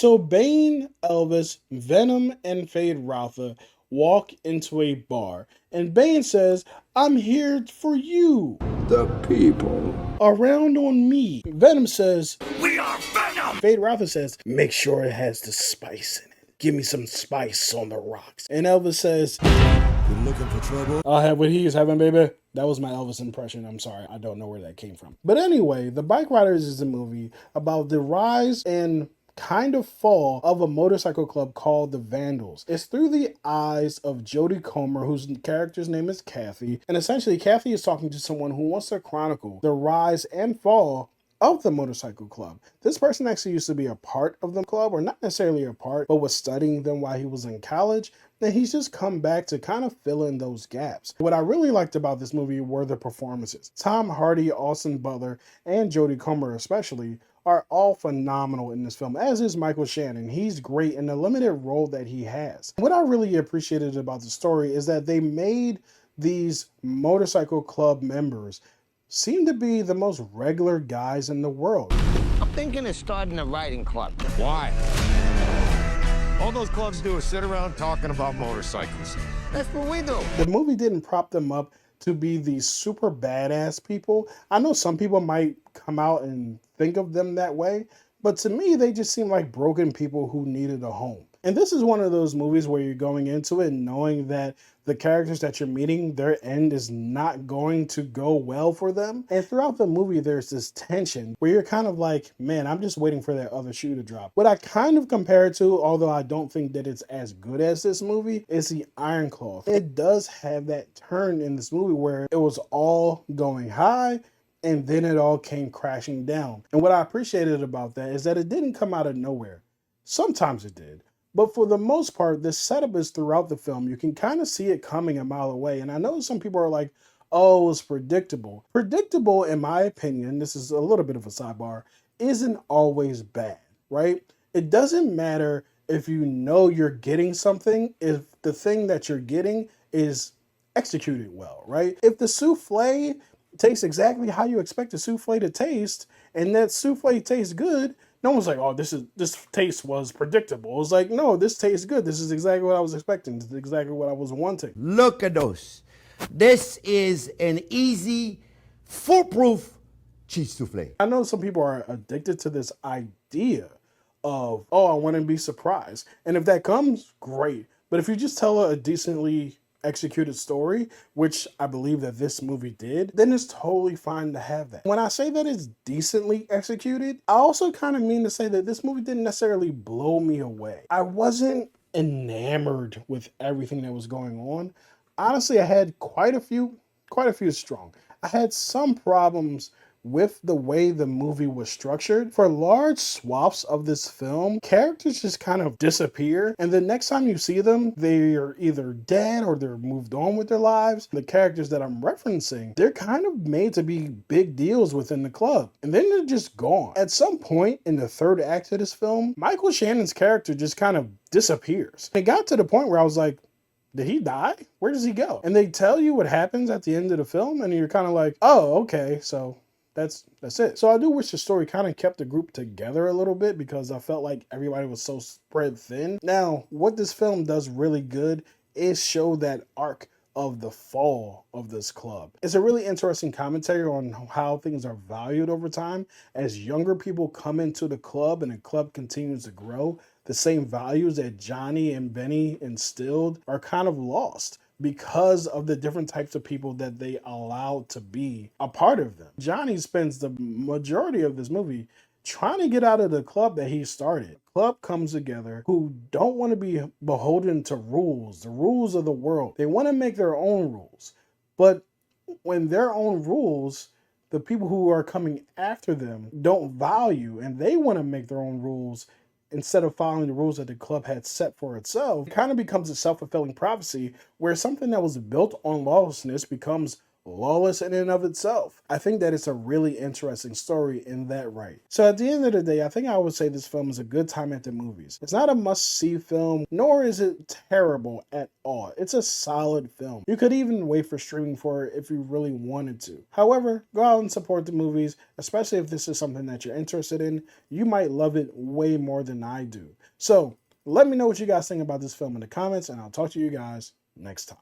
So Bane, Elvis, Venom, and Feyd Rautha walk into a bar, and Bane says, "I'm here for you. The people. Around on me." Venom says, "We are Venom." Feyd Rautha says, "Make sure it has the spice in it. Give me some spice on the rocks." And Elvis says, "You looking for trouble? I'll have what he's having, baby." That was my Elvis impression. I'm sorry. I don't know where that came from. But anyway, The Bikeriders is a movie about the rise and kind of fall of a motorcycle club called the Vandals. It's through the eyes of Jodie Comer, whose character's name is Kathy. And essentially, Kathy is talking to someone who wants to chronicle the rise and fall of the motorcycle club. This person actually used to be a part of the club, or not necessarily a part, but was studying them while he was in college. And he's just come back to kind of fill in those gaps. What I really liked about this movie were the performances. Tom Hardy, Austin Butler, and Jodie Comer especially are all phenomenal in this film, as is Michael Shannon. He's great in the limited role that he has. What I really appreciated about the story is that they made these motorcycle club members seem to be the most regular guys in the world. I'm thinking of starting a riding club. Why? All those clubs do is sit around talking about motorcycles. That's what we do. The movie didn't prop them up to be these super badass people. I know some people might come out and think of them that way, but to me, they just seem like broken people who needed a home. And this is one of those movies where you're going into it knowing that the characters that you're meeting, their end is not going to go well for them. And throughout the movie, there's this tension where you're kind of like, man, I'm just waiting for that other shoe to drop. What I kind of compare it to, although I don't think that it's as good as this movie, is the Iron Claw. It does have that turn in this movie where it was all going high, and then it all came crashing down. And what I appreciated about that is that it didn't come out of nowhere. Sometimes it did. But for the most part, the setup is throughout the film. You can kind of see it coming a mile away. And I know some people are like, oh, it's predictable. Predictable, in my opinion, this is a little bit of a sidebar, isn't always bad, right? It doesn't matter if you know you're getting something, if the thing that you're getting is executed well, right? If the souffle tastes exactly how you expect a souffle to taste, and that souffle tastes good, no one's like, oh, this taste was predictable. It was like, no, this tastes good. This is exactly what I was expecting. This is exactly what I was wanting. Look at those. This is an easy, foolproof cheese souffle. I know some people are addicted to this idea of, oh, I want to be surprised. And if that comes, great. But if you just tell a decently executed story, which I believe that this movie did, then it's totally fine to have that. When I say that it's decently executed, I also kind of mean to say that this movie didn't necessarily blow me away. I wasn't enamored with everything that was going on. Honestly, I had quite a few strong. I had some problems with the way the movie was structured. For large swaths of this film, characters just kind of disappear, and the next time you see them, they're either dead or they're moved on with their lives. The characters that I'm referencing, they're kind of made to be big deals within the club, and then they're just gone. At some point in the third act of this film, Michael Shannon's character just kind of disappears. It got to the point where I was like, did he die? Where does he go? And they tell you what happens at the end of the film, and you're kind of like, oh, okay, so that's it. So I do wish the story kind of kept the group together a little bit, because I felt like everybody was so spread thin. Now, what this film does really good is show that arc of the fall of this club. It's a really interesting commentary on how things are valued over time. As younger people come into the club and the club continues to grow, the same values that Johnny and Benny instilled are kind of lost because of the different types of people that they allow to be a part of them. Johnny spends the majority of this movie trying to get out of the club that he started. The club comes together who don't want to be beholden to rules, the rules of the world. They want to make their own rules. But when their own rules, the people who are coming after them don't value, and they want to make their own rules instead of following the rules that the club had set for itself, it kind of becomes a self-fulfilling prophecy where something that was built on lawlessness becomes lawless in and of itself. I think that it's a really interesting story in that right. So at the end of the day, I think I would say this film is a good time at the movies. It's not a must-see film, nor is it terrible at all. It's a solid film. You could even wait for streaming for it if you really wanted to. However, go out and support the movies, especially if this is something that you're interested in. You might love it way more than I do. So let me know what you guys think about this film in the comments, and I'll talk to you guys next time.